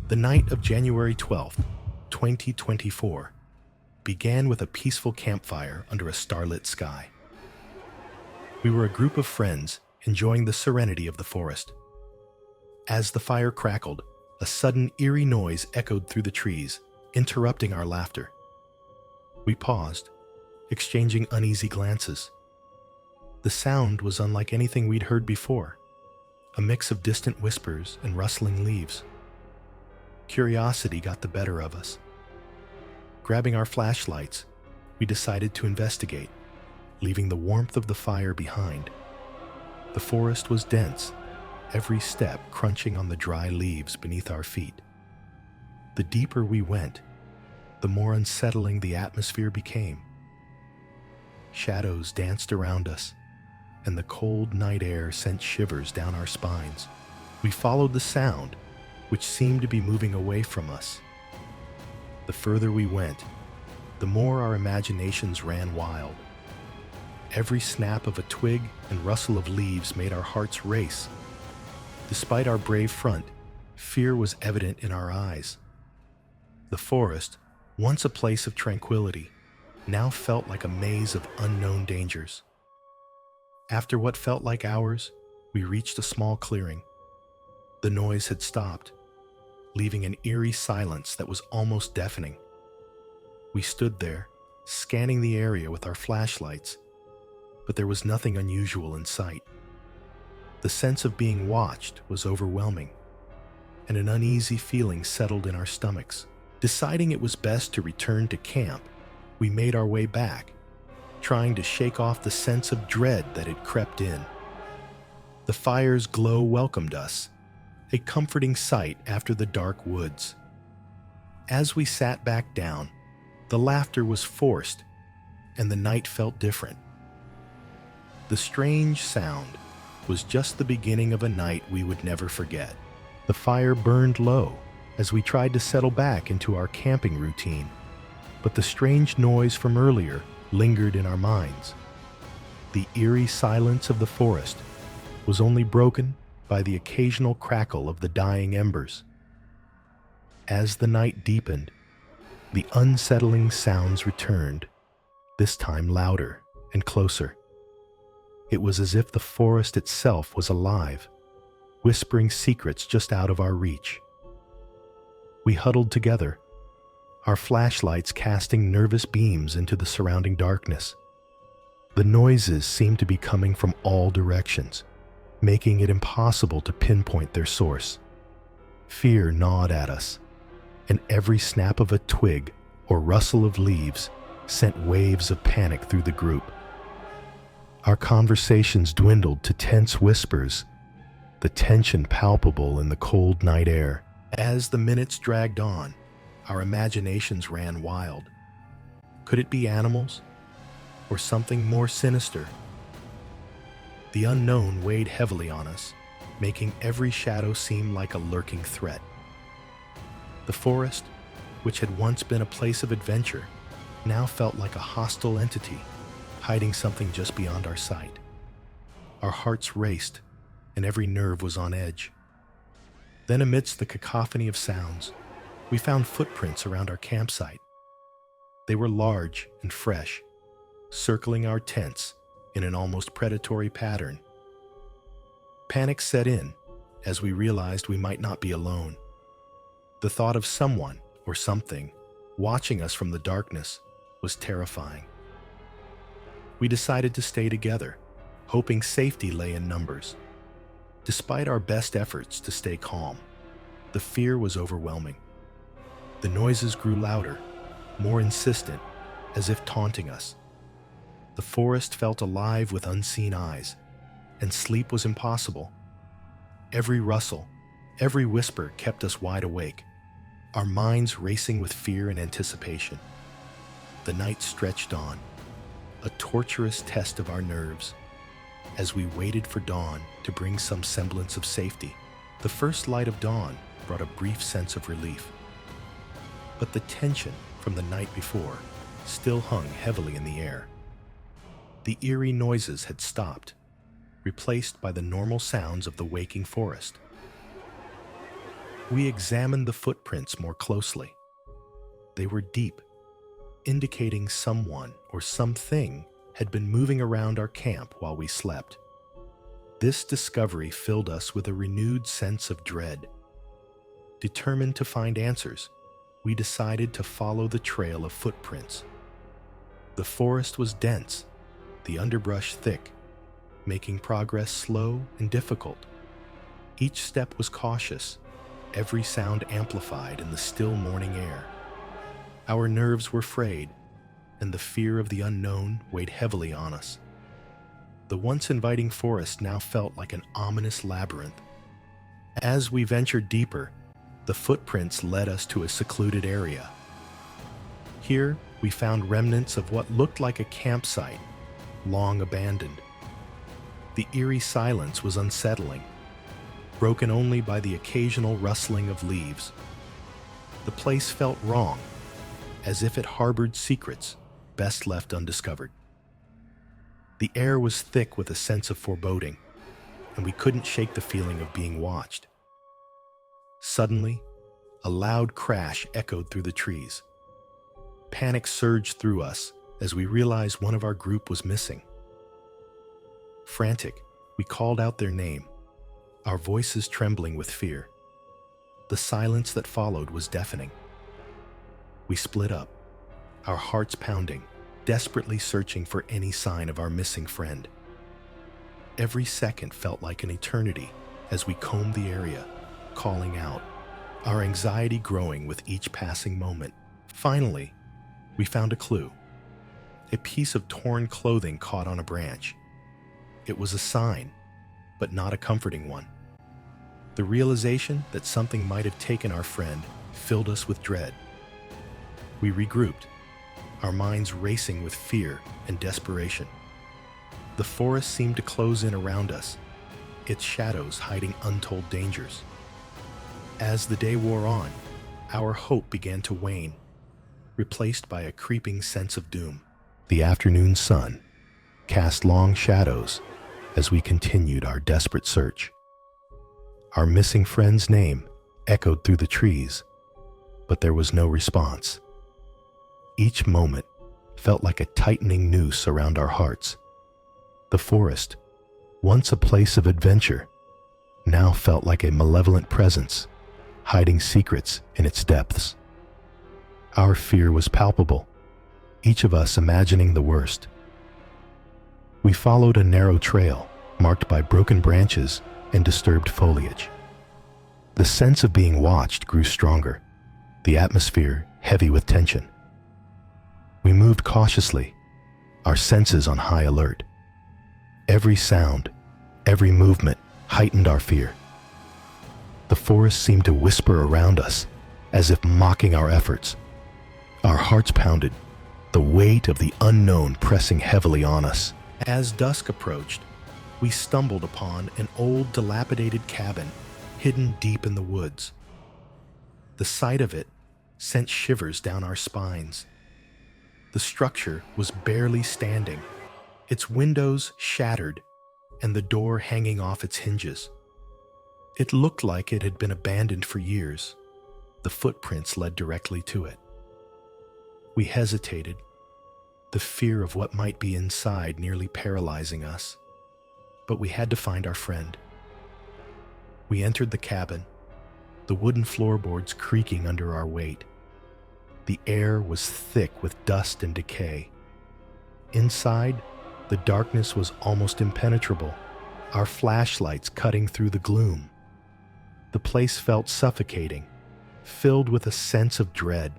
The night of January 12th, 2024, began with a peaceful campfire under a starlit sky. We were a group of friends enjoying the serenity of the forest. As the fire crackled, a sudden eerie noise echoed through the trees, interrupting our laughter. We paused, exchanging uneasy glances. The sound was unlike anything we'd heard before, a mix of distant whispers and rustling leaves. Curiosity got the better of us. Grabbing our flashlights, we decided to investigate, leaving the warmth of the fire behind. The forest was dense, every step crunching on the dry leaves beneath our feet. The deeper we went, the more unsettling the atmosphere became. Shadows danced around us, and the cold night air sent shivers down our spines. We followed the sound, which seemed to be moving away from us. The further we went, the more our imaginations ran wild. Every snap of a twig and rustle of leaves made our hearts race. Despite our brave front, fear was evident in our eyes. The forest, once a place of tranquility, now felt like a maze of unknown dangers. After what felt like hours, we reached a small clearing. The noise had stopped, leaving an eerie silence that was almost deafening. We stood there, scanning the area with our flashlights, but there was nothing unusual in sight. The sense of being watched was overwhelming, and an uneasy feeling settled in our stomachs. Deciding it was best to return to camp, we made our way back, trying to shake off the sense of dread that had crept in. The fire's glow welcomed us, a comforting sight after the dark woods. As we sat back down, the laughter was forced, and the night felt different. The strange sound was just the beginning of a night we would never forget. The fire burned low as we tried to settle back into our camping routine, but the strange noise from earlier lingered in our minds. The eerie silence of the forest was only broken by the occasional crackle of the dying embers. As the night deepened, the unsettling sounds returned, this time louder and closer. It was as if the forest itself was alive, whispering secrets just out of our reach. We huddled together, our flashlights casting nervous beams into the surrounding darkness. The noises seemed to be coming from all directions, making it impossible to pinpoint their source. Fear gnawed at us, and every snap of a twig or rustle of leaves sent waves of panic through the group. Our conversations dwindled to tense whispers, the tension palpable in the cold night air. As the minutes dragged on, our imaginations ran wild. Could it be animals, or something more sinister? The unknown weighed heavily on us, making every shadow seem like a lurking threat. The forest, which had once been a place of adventure, now felt like a hostile entity, hiding something just beyond our sight. Our hearts raced, and every nerve was on edge. Then, amidst the cacophony of sounds, we found footprints around our campsite. They were large and fresh, circling our tents in an almost predatory pattern. Panic set in as we realized we might not be alone. The thought of someone or something watching us from the darkness was terrifying. We decided to stay together, hoping safety lay in numbers. Despite our best efforts to stay calm, the fear was overwhelming. The noises grew louder, more insistent, as if taunting us. The forest felt alive with unseen eyes, and sleep was impossible. Every rustle, every whisper kept us wide awake, our minds racing with fear and anticipation. The night stretched on, a torturous test of our nerves. As we waited for dawn to bring some semblance of safety, the first light of dawn brought a brief sense of relief. But the tension from the night before still hung heavily in the air. The eerie noises had stopped, replaced by the normal sounds of the waking forest. We examined the footprints more closely. They were deep, indicating someone or something had been moving around our camp while we slept. This discovery filled us with a renewed sense of dread. Determined to find answers, we decided to follow the trail of footprints. The forest was dense, the underbrush thick, making progress slow and difficult. Each step was cautious, every sound amplified in the still morning air. Our nerves were frayed, and the fear of the unknown weighed heavily on us. The once inviting forest now felt like an ominous labyrinth. As we ventured deeper, the footprints led us to a secluded area. Here, we found remnants of what looked like a campsite, long abandoned. The eerie silence was unsettling, broken only by the occasional rustling of leaves. The place felt wrong, as if it harbored secrets best left undiscovered. The air was thick with a sense of foreboding, and we couldn't shake the feeling of being watched. Suddenly, a loud crash echoed through the trees. Panic surged through us as we realized one of our group was missing. Frantic, we called out their name, our voices trembling with fear. The silence that followed was deafening. We split up, our hearts pounding, desperately searching for any sign of our missing friend. Every second felt like an eternity as we combed the area, calling out, our anxiety growing with each passing moment. Finally, we found a clue. A piece of torn clothing caught on a branch. It was a sign, but not a comforting one. The realization that something might have taken our friend filled us with dread. We regrouped, our minds racing with fear and desperation. The forest seemed to close in around us, its shadows hiding untold dangers. As the day wore on, our hope began to wane, replaced by a creeping sense of doom. The afternoon sun cast long shadows as we continued our desperate search. Our missing friend's name echoed through the trees, but there was no response. Each moment felt like a tightening noose around our hearts. The forest, once a place of adventure, now felt like a malevolent presence, hiding secrets in its depths. Our fear was palpable, each of us imagining the worst. We followed a narrow trail marked by broken branches and disturbed foliage. The sense of being watched grew stronger, the atmosphere heavy with tension. We moved cautiously, our senses on high alert. Every sound, every movement heightened our fear. The forest seemed to whisper around us, as if mocking our efforts. Our hearts pounded, the weight of the unknown pressing heavily on us. As dusk approached, we stumbled upon an old, dilapidated cabin hidden deep in the woods. The sight of it sent shivers down our spines. The structure was barely standing, its windows shattered, and the door hanging off its hinges. It looked like it had been abandoned for years. The footprints led directly to it. We hesitated, the fear of what might be inside nearly paralyzing us. But we had to find our friend. We entered the cabin, the wooden floorboards creaking under our weight. The air was thick with dust and decay. Inside, the darkness was almost impenetrable, our flashlights cutting through the gloom. The place felt suffocating, filled with a sense of dread.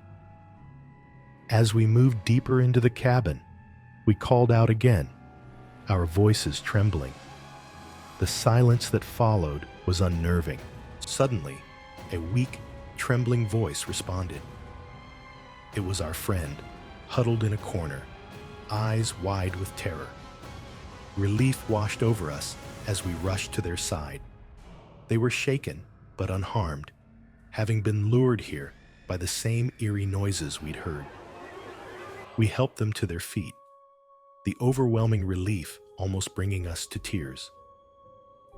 As we moved deeper into the cabin, we called out again, our voices trembling. The silence that followed was unnerving. Suddenly, a weak, trembling voice responded. It was our friend, huddled in a corner, eyes wide with terror. Relief washed over us as we rushed to their side. They were shaken, but unharmed, having been lured here by the same eerie noises we'd heard. We helped them to their feet, the overwhelming relief almost bringing us to tears.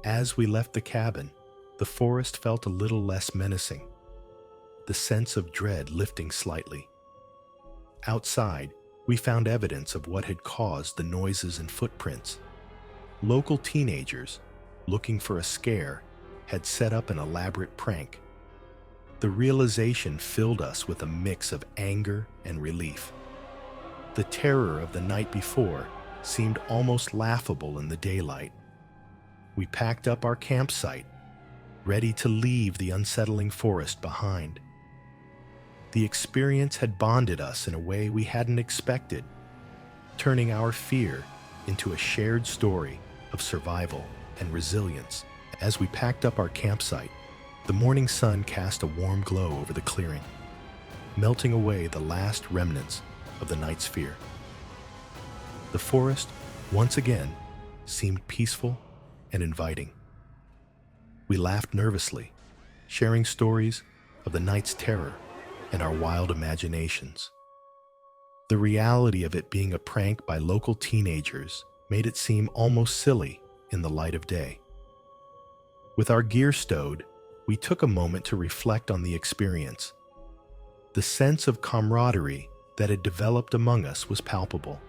As we left the cabin, the forest felt a little less menacing, the sense of dread lifting slightly. Outside, we found evidence of what had caused the noises and footprints. Local teenagers, looking for a scare, had set up an elaborate prank. The realization filled us with a mix of anger and relief. The terror of the night before seemed almost laughable in the daylight. We packed up our campsite, ready to leave the unsettling forest behind. The experience had bonded us in a way we hadn't expected, turning our fear into a shared story of survival and resilience. As we packed up our campsite, the morning sun cast a warm glow over the clearing, melting away the last remnants of the night's fear. The forest, once again, seemed peaceful and inviting. We laughed nervously, sharing stories of the night's terror and our wild imaginations. The reality of it being a prank by local teenagers made it seem almost silly in the light of day. With our gear stowed, we took a moment to reflect on the experience. The sense of camaraderie that had developed among us was palpable.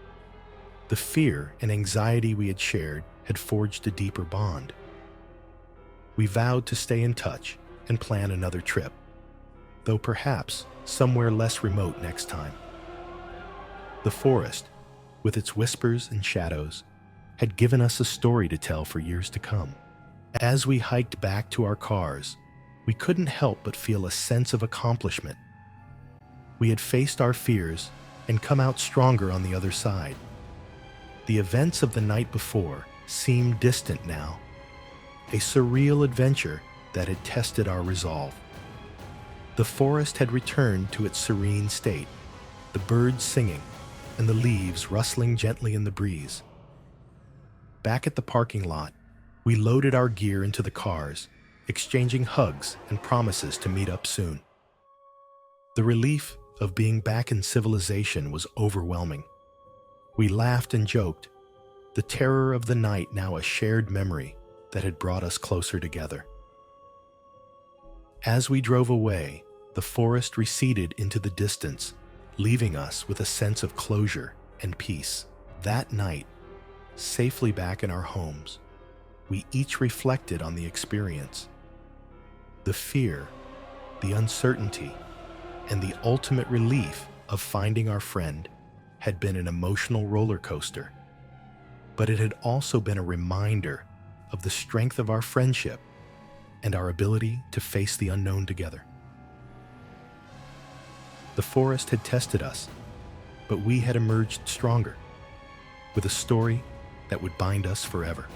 The fear and anxiety we had shared had forged a deeper bond. We vowed to stay in touch and plan another trip, though perhaps somewhere less remote next time. The forest, with its whispers and shadows, had given us a story to tell for years to come. As we hiked back to our cars, we couldn't help but feel a sense of accomplishment. We had faced our fears and come out stronger on the other side. The events of the night before seemed distant now, a surreal adventure that had tested our resolve. The forest had returned to its serene state, the birds singing and the leaves rustling gently in the breeze. Back at the parking lot, we loaded our gear into the cars, exchanging hugs and promises to meet up soon. The relief of being back in civilization was overwhelming. We laughed and joked, the terror of the night now a shared memory that had brought us closer together. As we drove away, the forest receded into the distance, leaving us with a sense of closure and peace. That night, safely back in our homes, we each reflected on the experience. The fear, the uncertainty, and the ultimate relief of finding our friend had been an emotional roller coaster, but it had also been a reminder of the strength of our friendship and our ability to face the unknown together. The forest had tested us, but we had emerged stronger, with a story that would bind us forever.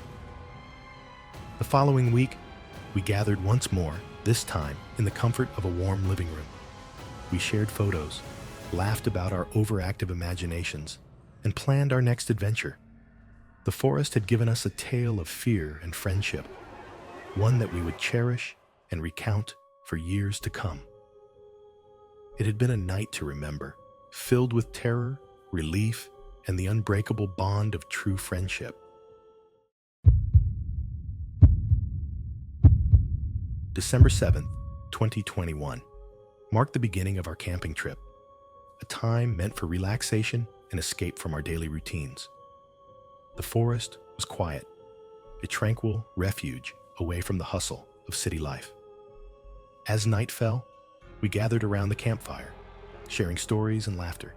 The following week, we gathered once more, this time in the comfort of a warm living room. We shared photos, laughed about our overactive imaginations, and planned our next adventure. The forest had given us a tale of fear and friendship, one that we would cherish and recount for years to come. It had been a night to remember, filled with terror, relief, and the unbreakable bond of true friendship. December 7th, 2021, marked the beginning of our camping trip, a time meant for relaxation and escape from our daily routines. The forest was quiet, a tranquil refuge away from the hustle of city life. As night fell, we gathered around the campfire, sharing stories and laughter.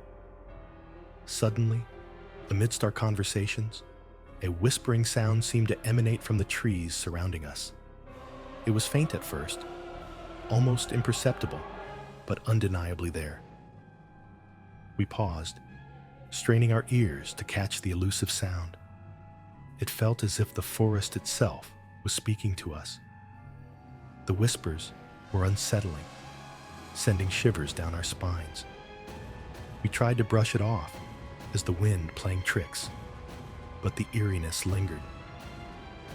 Suddenly, amidst our conversations, a whispering sound seemed to emanate from the trees surrounding us. It was faint at first, almost imperceptible, but undeniably there. We paused, straining our ears to catch the elusive sound. It felt as if the forest itself was speaking to us. The whispers were unsettling, sending shivers down our spines. We tried to brush it off as the wind playing tricks, but the eeriness lingered.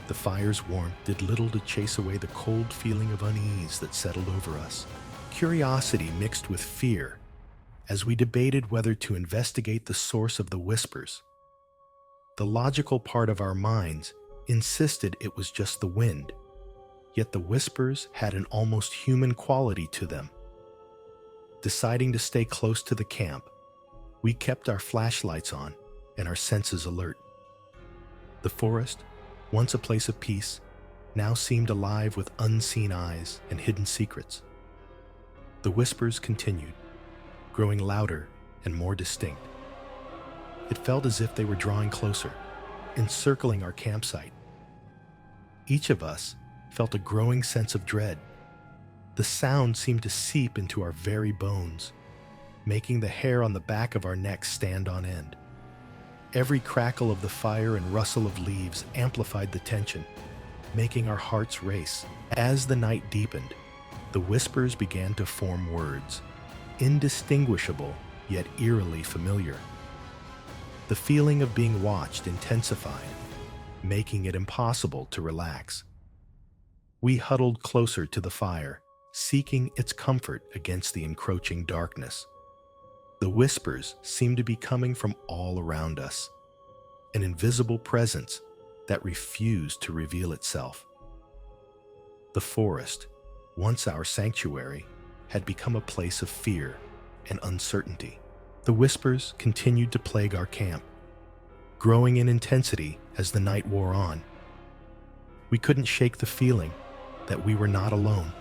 The fire's warmth did little to chase away the cold feeling of unease that settled over us. Curiosity mixed with fear as we debated whether to investigate the source of the whispers. The logical part of our minds insisted it was just the wind, yet the whispers had an almost human quality to them. Deciding to stay close to the camp, we kept our flashlights on and our senses alert. The forest, once a place of peace, now seemed alive with unseen eyes and hidden secrets. The whispers continued, growing louder and more distinct. It felt as if they were drawing closer, encircling our campsite. Each of us felt a growing sense of dread. The sound seemed to seep into our very bones, making the hair on the back of our necks stand on end. Every crackle of the fire and rustle of leaves amplified the tension, making our hearts race. As the night deepened, the whispers began to form words, indistinguishable yet eerily familiar. The feeling of being watched intensified, making it impossible to relax. We huddled closer to the fire, seeking its comfort against the encroaching darkness. The whispers seemed to be coming from all around us, an invisible presence that refused to reveal itself. The forest, once our sanctuary, had become a place of fear and uncertainty. The whispers continued to plague our camp, growing in intensity as the night wore on. We couldn't shake the feeling that we were not alone.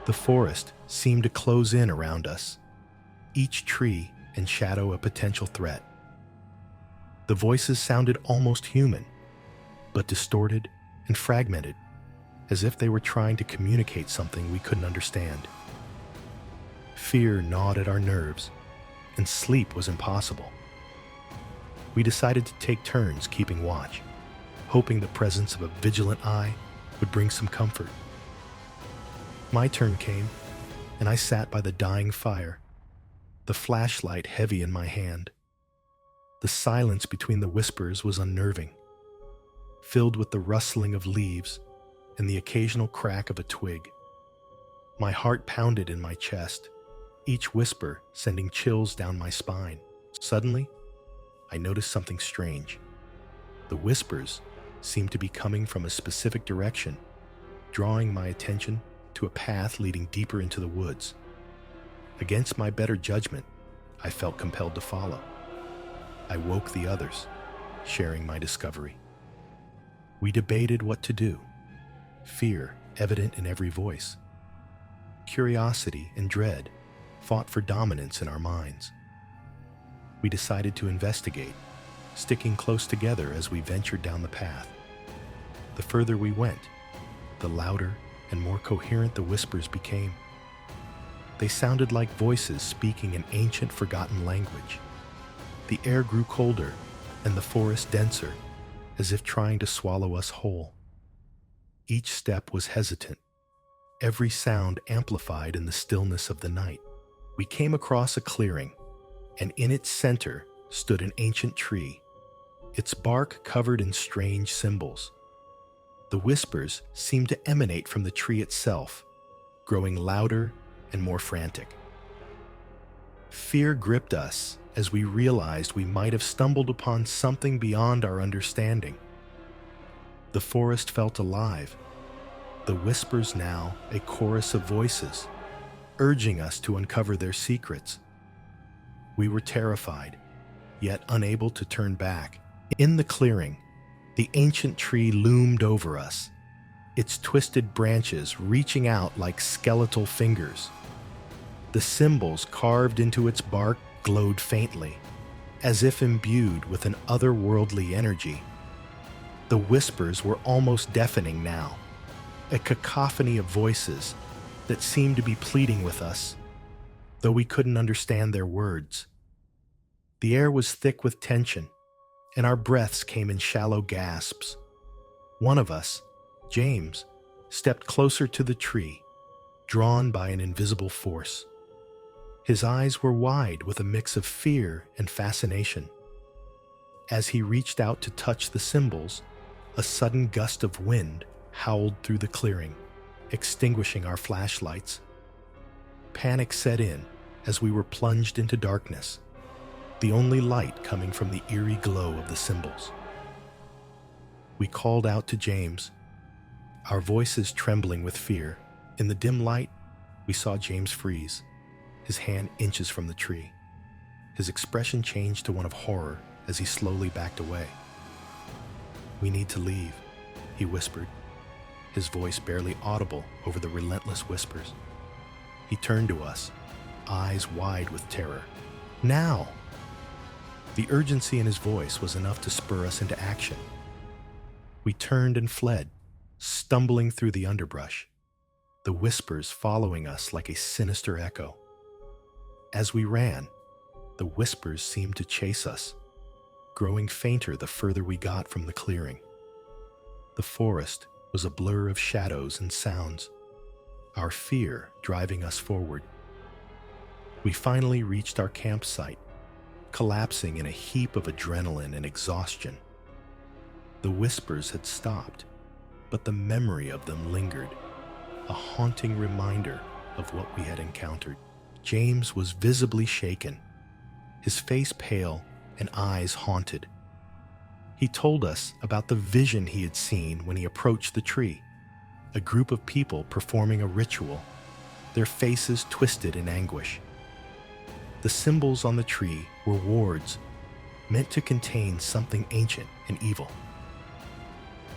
The forest seemed to close in around us, each tree and shadow a potential threat. The voices sounded almost human, but distorted and fragmented, as if they were trying to communicate something we couldn't understand. Fear gnawed at our nerves, and sleep was impossible. We decided to take turns keeping watch, hoping the presence of a vigilant eye would bring some comfort. My turn came, and I sat by the dying fire, the flashlight heavy in my hand. The silence between the whispers was unnerving, filled with the rustling of leaves and the occasional crack of a twig. My heart pounded in my chest, each whisper sending chills down my spine. Suddenly, I noticed something strange. The whispers seemed to be coming from a specific direction, drawing my attention to a path leading deeper into the woods. Against my better judgment, I felt compelled to follow. I woke the others, sharing my discovery. We debated what to do, fear evident in every voice. Curiosity and dread fought for dominance in our minds. We decided to investigate, sticking close together as we ventured down the path. The further we went, the louder and more coherent the whispers became. They sounded like voices speaking an ancient, forgotten language. The air grew colder and the forest denser, as if trying to swallow us whole. Each step was hesitant, every sound amplified in the stillness of the night. We came across a clearing, and in its center stood an ancient tree, its bark covered in strange symbols. The whispers seemed to emanate from the tree itself, growing louder and more frantic. Fear gripped us as we realized we might have stumbled upon something beyond our understanding. The forest felt alive, the whispers now a chorus of voices, urging us to uncover their secrets. We were terrified, yet unable to turn back. In the clearing, the ancient tree loomed over us, its twisted branches reaching out like skeletal fingers. The symbols carved into its bark glowed faintly, as if imbued with an otherworldly energy. The whispers were almost deafening now, a cacophony of voices that seemed to be pleading with us, though we couldn't understand their words. The air was thick with tension, and our breaths came in shallow gasps. One of us, James, stepped closer to the tree, drawn by an invisible force. His eyes were wide with a mix of fear and fascination. As he reached out to touch the symbols, a sudden gust of wind howled through the clearing, extinguishing our flashlights. Panic set in as we were plunged into darkness, the only light coming from the eerie glow of the symbols. We called out to James, our voices trembling with fear. In the dim light, we saw James freeze, his hand inches from the tree. His expression changed to one of horror as he slowly backed away. "We need to leave," he whispered, his voice barely audible over the relentless whispers. He turned to us, eyes wide with terror. "Now!" The urgency in his voice was enough to spur us into action. We turned and fled, stumbling through the underbrush, the whispers following us like a sinister echo. As we ran, the whispers seemed to chase us, growing fainter the further we got from the clearing. The forest was a blur of shadows and sounds, our fear driving us forward. We finally reached our campsite, collapsing in a heap of adrenaline and exhaustion. The whispers had stopped, but the memory of them lingered, a haunting reminder of what we had encountered. James was visibly shaken, his face pale and eyes haunted. He told us about the vision he had seen when he approached the tree, a group of people performing a ritual, their faces twisted in anguish. The symbols on the tree were wards, meant to contain something ancient and evil.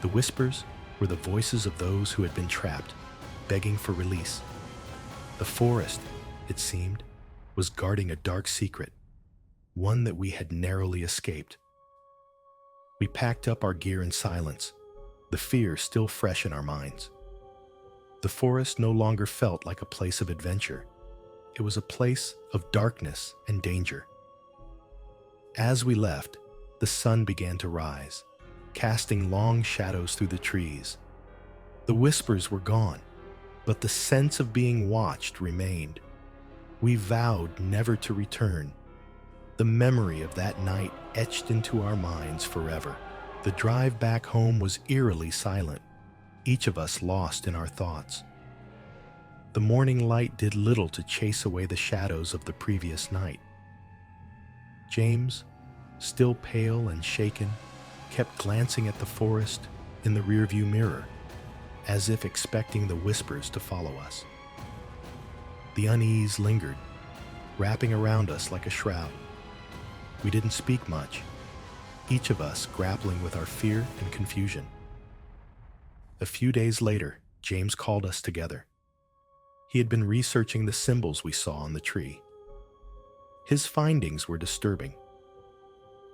The whispers were the voices of those who had been trapped, begging for release. The forest, it seemed, was guarding a dark secret, one that we had narrowly escaped. We packed up our gear in silence, the fear still fresh in our minds. The forest no longer felt like a place of adventure. It was a place of darkness and danger. As we left, the sun began to rise, casting long shadows through the trees. The whispers were gone, but the sense of being watched remained. We vowed never to return. The memory of that night etched into our minds forever. The drive back home was eerily silent, each of us lost in our thoughts. The morning light did little to chase away the shadows of the previous night. James, still pale and shaken, kept glancing at the forest in the rearview mirror, as if expecting the whispers to follow us. The unease lingered, wrapping around us like a shroud. We didn't speak much, each of us grappling with our fear and confusion. A few days later, James called us together. He had been researching the symbols we saw on the tree. His findings were disturbing.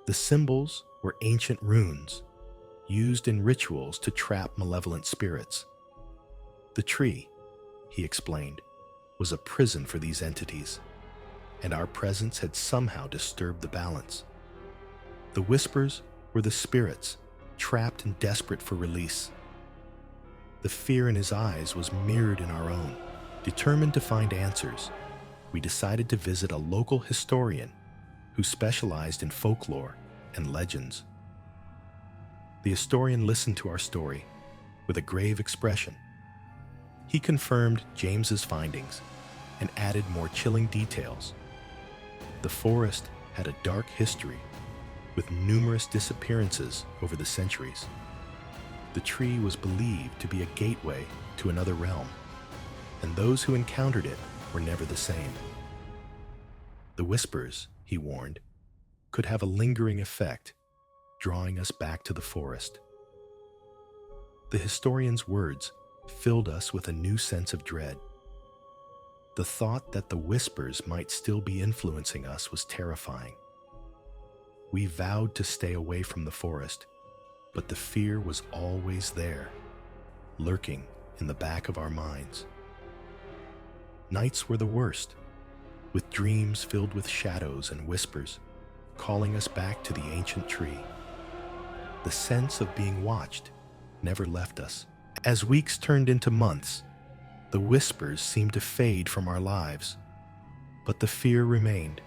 The symbols were ancient runes, used in rituals to trap malevolent spirits. The tree, he explained, was a prison for these entities, and our presence had somehow disturbed the balance. The whispers were the spirits, trapped and desperate for release. The fear in his eyes was mirrored in our own. Determined to find answers, we decided to visit a local historian who specialized in folklore and legends. The historian listened to our story with a grave expression. He confirmed James's findings and added more chilling details. The forest had a dark history with numerous disappearances over the centuries. The tree was believed to be a gateway to another realm, and those who encountered it were never the same. The whispers, he warned, could have a lingering effect, drawing us back to the forest. The historian's words filled us with a new sense of dread. The thought that the whispers might still be influencing us was terrifying. We vowed to stay away from the forest, but the fear was always there, lurking in the back of our minds. Nights were the worst, with dreams filled with shadows and whispers, calling us back to the ancient tree. The sense of being watched never left us. As weeks turned into months, the whispers seemed to fade from our lives, but the fear remained.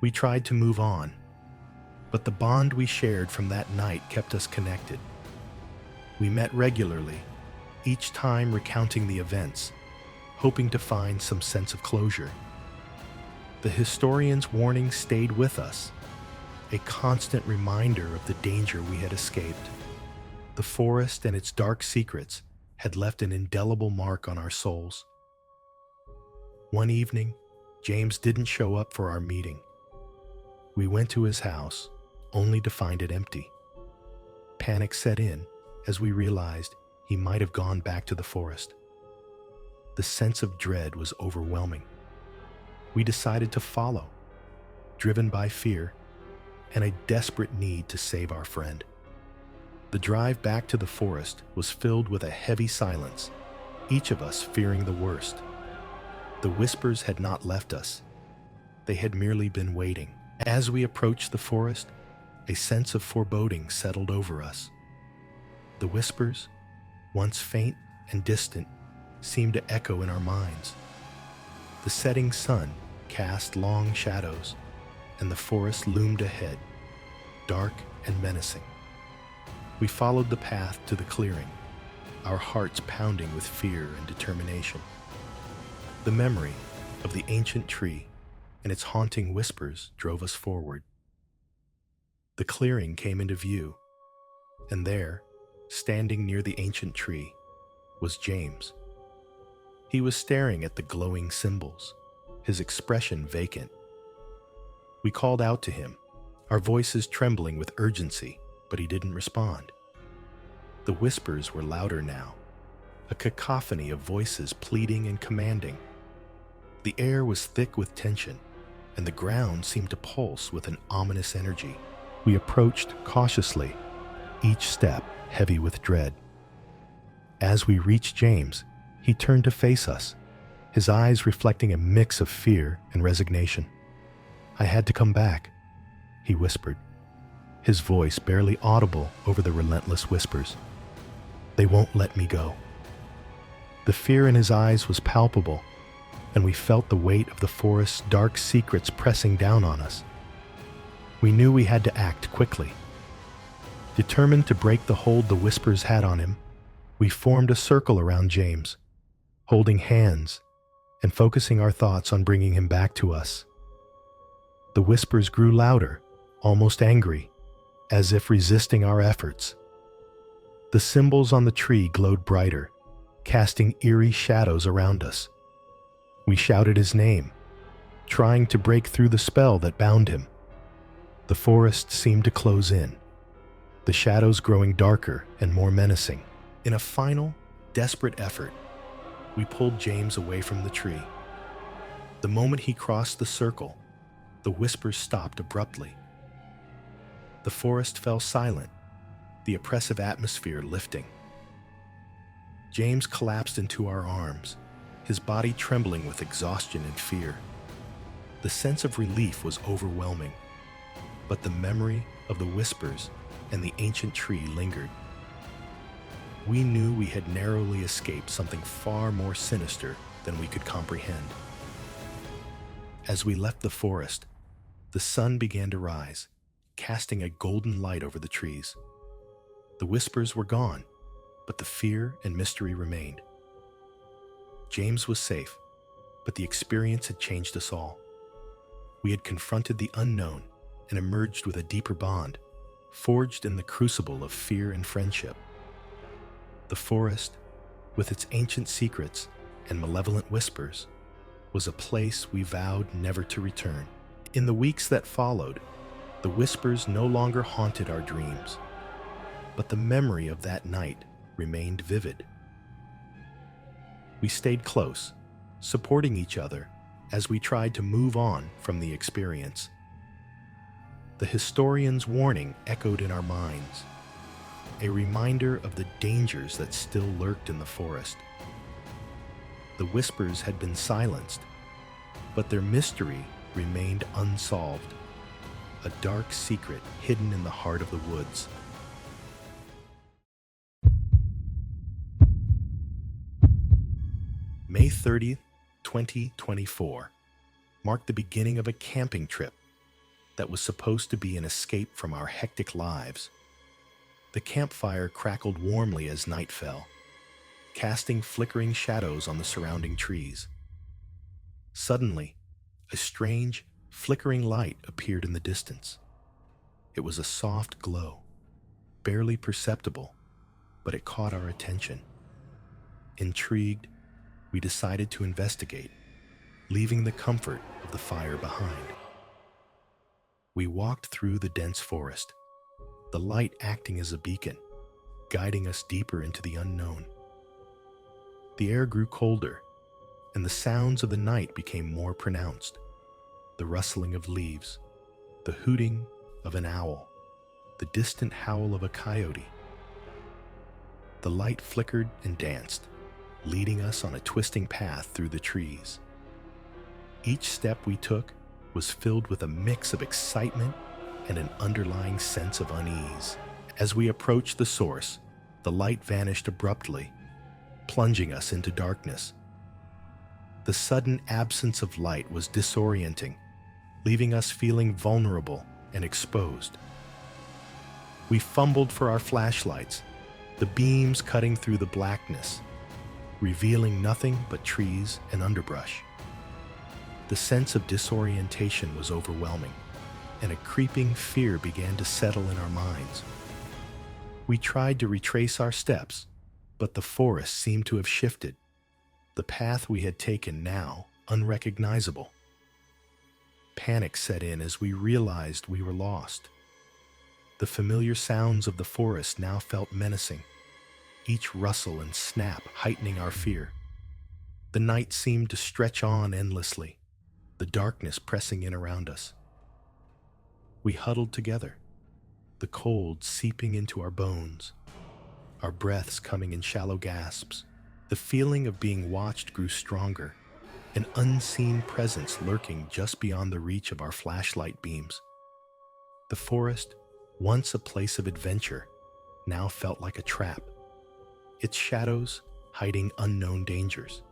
We tried to move on, but the bond we shared from that night kept us connected. We met regularly, each time recounting the events, hoping to find some sense of closure. The historian's warning stayed with us, a constant reminder of the danger we had escaped. The forest and its dark secrets had left an indelible mark on our souls. One evening, James didn't show up for our meeting. We went to his house, only to find it empty. Panic set in as we realized he might have gone back to the forest. The sense of dread was overwhelming. We decided to follow, driven by fear and a desperate need to save our friend. The drive back to the forest was filled with a heavy silence, each of us fearing the worst. The whispers had not left us. They had merely been waiting. As we approached the forest, a sense of foreboding settled over us. The whispers, once faint and distant, seemed to echo in our minds. The setting sun cast long shadows, and the forest loomed ahead, dark and menacing. We followed the path to the clearing, our hearts pounding with fear and determination. The memory of the ancient tree and its haunting whispers drove us forward. The clearing came into view, and there, standing near the ancient tree, was James. He was staring at the glowing symbols, his expression vacant. We called out to him, our voices trembling with urgency, but he didn't respond. The whispers were louder now, a cacophony of voices pleading and commanding. The air was thick with tension, and the ground seemed to pulse with an ominous energy. We approached cautiously, each step heavy with dread. As we reached James, he turned to face us, his eyes reflecting a mix of fear and resignation. "I had to come back," he whispered, his voice barely audible over the relentless whispers. "They won't let me go." The fear in his eyes was palpable, and we felt the weight of the forest's dark secrets pressing down on us. We knew we had to act quickly. Determined to break the hold the whispers had on him, we formed a circle around James, holding hands and focusing our thoughts on bringing him back to us. The whispers grew louder, almost angry, as if resisting our efforts. The symbols on the tree glowed brighter, casting eerie shadows around us. We shouted his name, trying to break through the spell that bound him. The forest seemed to close in, the shadows growing darker and more menacing. In a final, desperate effort, we pulled James away from the tree. The moment he crossed the circle, the whispers stopped abruptly. The forest fell silent, the oppressive atmosphere lifting. James collapsed into our arms, his body trembling with exhaustion and fear. The sense of relief was overwhelming, but the memory of the whispers and the ancient tree lingered. We knew we had narrowly escaped something far more sinister than we could comprehend. As we left the forest, the sun began to rise, casting a golden light over the trees. The whispers were gone, but the fear and mystery remained. James was safe, but the experience had changed us all. We had confronted the unknown and emerged with a deeper bond, forged in the crucible of fear and friendship. The forest, with its ancient secrets and malevolent whispers, was a place we vowed never to return. In the weeks that followed, the whispers no longer haunted our dreams, but the memory of that night remained vivid. We stayed close, supporting each other as we tried to move on from the experience. The historian's warning echoed in our minds, a reminder of the dangers that still lurked in the forest. The whispers had been silenced, but their mystery remained unsolved, a dark secret hidden in the heart of the woods. May 30th, 2024, marked the beginning of a camping trip that was supposed to be an escape from our hectic lives. The campfire crackled warmly as night fell, casting flickering shadows on the surrounding trees. Suddenly, a strange, flickering light appeared in the distance. It was a soft glow, barely perceptible, but it caught our attention. Intrigued, we decided to investigate, leaving the comfort of the fire behind. We walked through the dense forest, the light acting as a beacon, guiding us deeper into the unknown. The air grew colder, and the sounds of the night became more pronounced. The rustling of leaves, the hooting of an owl, the distant howl of a coyote. The light flickered and danced, leading us on a twisting path through the trees. Each step we took was filled with a mix of excitement and an underlying sense of unease. As we approached the source, the light vanished abruptly, plunging us into darkness. The sudden absence of light was disorienting, leaving us feeling vulnerable and exposed. We fumbled for our flashlights, the beams cutting through the blackness, revealing nothing but trees and underbrush. The sense of disorientation was overwhelming, and a creeping fear began to settle in our minds. We tried to retrace our steps, but the forest seemed to have shifted, the path we had taken now unrecognizable. Panic set in as we realized we were lost. The familiar sounds of the forest now felt menacing, each rustle and snap heightening our fear. The night seemed to stretch on endlessly, the darkness pressing in around us. We huddled together, the cold seeping into our bones, our breaths coming in shallow gasps. The feeling of being watched grew stronger, an unseen presence lurking just beyond the reach of our flashlight beams. The forest, once a place of adventure, now felt like a trap, its shadows hiding unknown dangers.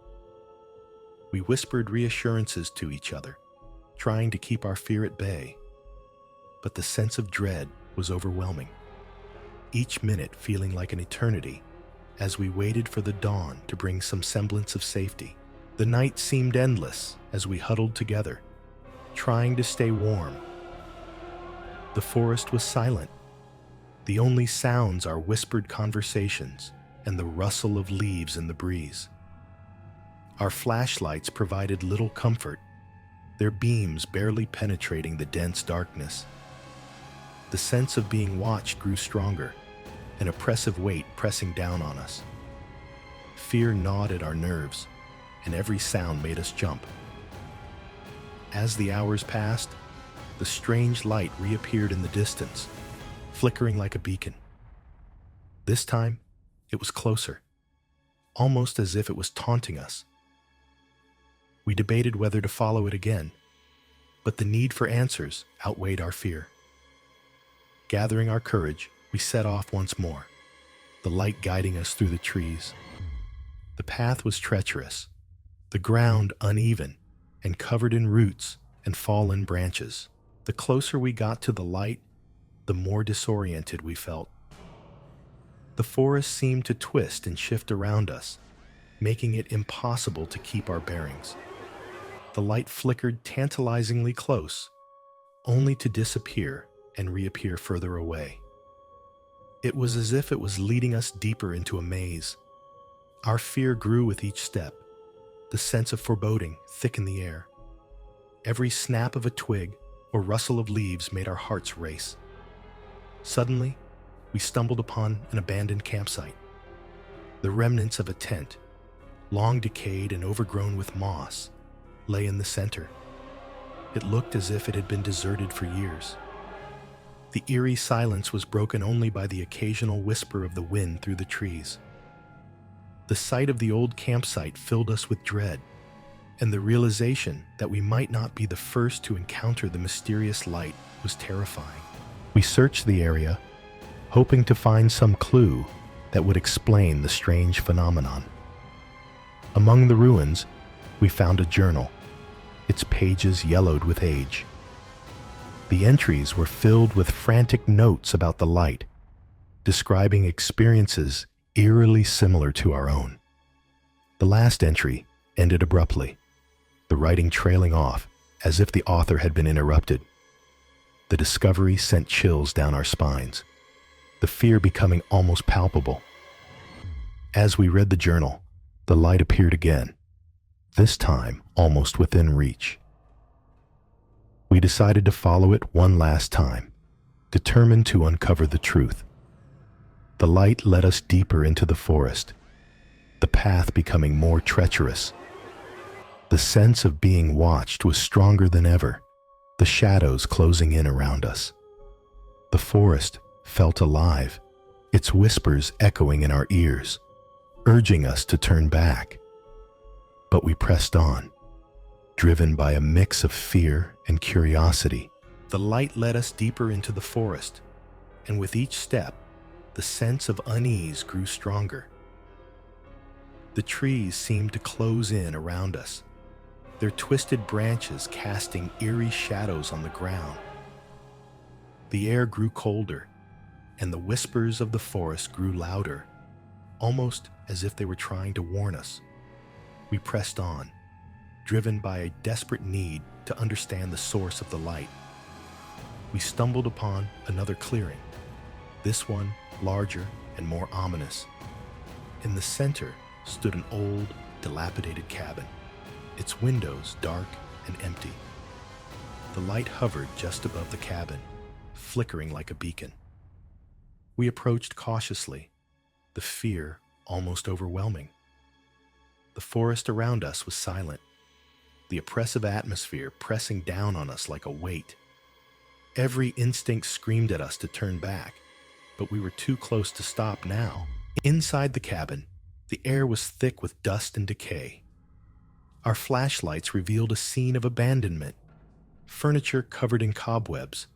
We whispered reassurances to each other, trying to keep our fear at bay. But the sense of dread was overwhelming, each minute feeling like an eternity as we waited for the dawn to bring some semblance of safety. The night seemed endless as we huddled together, trying to stay warm. The forest was silent. The only sounds are whispered conversations and the rustle of leaves in the breeze. Our flashlights provided little comfort, their beams barely penetrating the dense darkness. The sense of being watched grew stronger, an oppressive weight pressing down on us. Fear gnawed at our nerves, and every sound made us jump. As the hours passed, the strange light reappeared in the distance, flickering like a beacon. This time, it was closer, almost as if it was taunting us. We debated whether to follow it again, but the need for answers outweighed our fear. Gathering our courage, we set off once more, the light guiding us through the trees. The path was treacherous, the ground uneven and covered in roots and fallen branches. The closer we got to the light, the more disoriented we felt. The forest seemed to twist and shift around us, making it impossible to keep our bearings. The light flickered tantalizingly close, only to disappear and reappear further away. It was as if it was leading us deeper into a maze. Our fear grew with each step. The sense of foreboding thick in the air. Every snap of a twig or rustle of leaves made our hearts race. Suddenly, we stumbled upon an abandoned campsite. The remnants of a tent, long decayed and overgrown with moss, lay in the center. It looked as if it had been deserted for years. The eerie silence was broken only by the occasional whisper of the wind through the trees. The sight of the old campsite filled us with dread, and the realization that we might not be the first to encounter the mysterious light was terrifying. We searched the area, hoping to find some clue that would explain the strange phenomenon. Among the ruins, we found a journal, its pages yellowed with age. The entries were filled with frantic notes about the light, describing experiences eerily similar to our own. The last entry ended abruptly, the writing trailing off as if the author had been interrupted. The discovery sent chills down our spines, the fear becoming almost palpable. As we read the journal, the light appeared again, this time almost within reach. We decided to follow it one last time, determined to uncover the truth. The light led us deeper into the forest, the path becoming more treacherous. The sense of being watched was stronger than ever, the shadows closing in around us. The forest felt alive, its whispers echoing in our ears, urging us to turn back. But we pressed on, driven by a mix of fear and curiosity. The light led us deeper into the forest, and with each step, the sense of unease grew stronger. The trees seemed to close in around us, their twisted branches casting eerie shadows on the ground. The air grew colder, and the whispers of the forest grew louder, almost as if they were trying to warn us. We pressed on, driven by a desperate need to understand the source of the light. We stumbled upon another clearing, this one larger and more ominous. In the center stood an old, dilapidated cabin, its windows dark and empty. The light hovered just above the cabin, flickering like a beacon. We approached cautiously, the fear almost overwhelming. The forest around us was silent, the oppressive atmosphere pressing down on us like a weight. Every instinct screamed at us to turn back, but we were too close to stop now. Inside the cabin, the air was thick with dust and decay. Our flashlights revealed a scene of abandonment, furniture covered in cobwebs,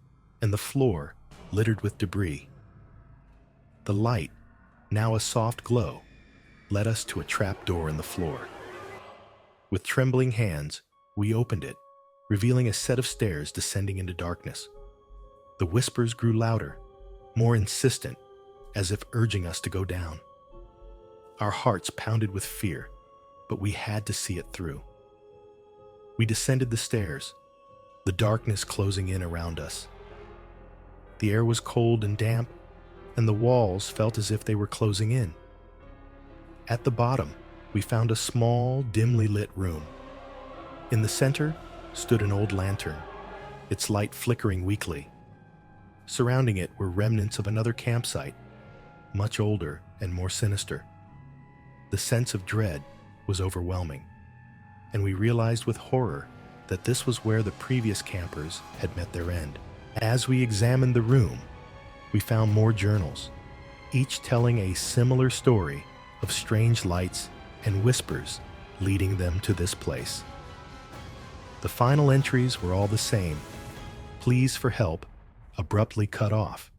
and the floor littered with debris. The light, now a soft glow, led us to a trap door in the floor. With trembling hands, we opened it, revealing a set of stairs descending into darkness. The whispers grew louder, more insistent, as if urging us to go down. Our hearts pounded with fear, but we had to see it through. We descended the stairs, the darkness closing in around us. The air was cold and damp, and the walls felt as if they were closing in. At the bottom, we found a small, dimly lit room. In the center stood an old lantern, its light flickering weakly. Surrounding it were remnants of another campsite, much older and more sinister. The sense of dread was overwhelming, and we realized with horror that this was where the previous campers had met their end. As we examined the room, we found more journals, each telling a similar story of strange lights and whispers leading them to this place. The final entries were all the same: pleas for help abruptly cut off.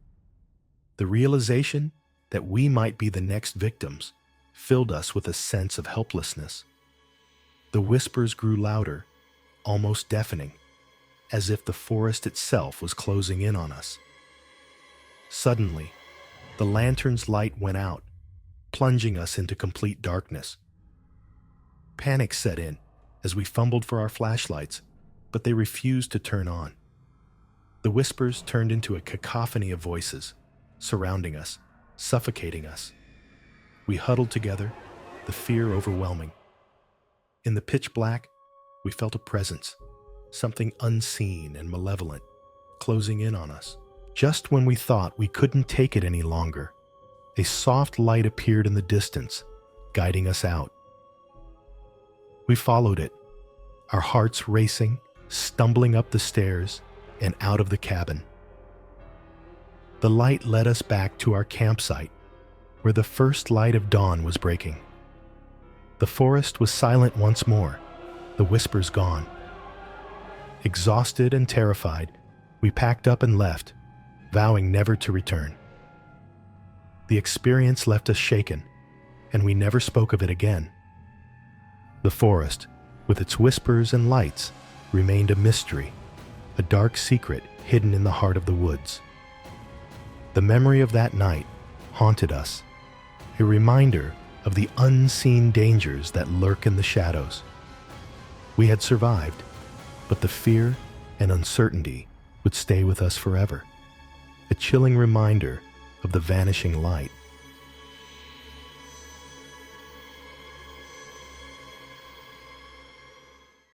The realization that we might be the next victims filled us with a sense of helplessness. The whispers grew louder, almost deafening, as if the forest itself was closing in on us. Suddenly, the lantern's light went out, plunging us into complete darkness. Panic set in as we fumbled for our flashlights, but they refused to turn on. The whispers turned into a cacophony of voices, surrounding us, suffocating us. We huddled together, the fear overwhelming. In the pitch black, we felt a presence, something unseen and malevolent, closing in on us. Just when we thought we couldn't take it any longer, a soft light appeared in the distance, guiding us out. We followed it, our hearts racing, stumbling up the stairs and out of the cabin. The light led us back to our campsite, where the first light of dawn was breaking. The forest was silent once more, the whispers gone. Exhausted and terrified, we packed up and left, vowing never to return. The experience left us shaken, and we never spoke of it again. The forest, with its whispers and lights, remained a mystery, a dark secret hidden in the heart of the woods. The memory of that night haunted us, a reminder of the unseen dangers that lurk in the shadows. We had survived, but the fear and uncertainty would stay with us forever, a chilling reminder of the vanishing light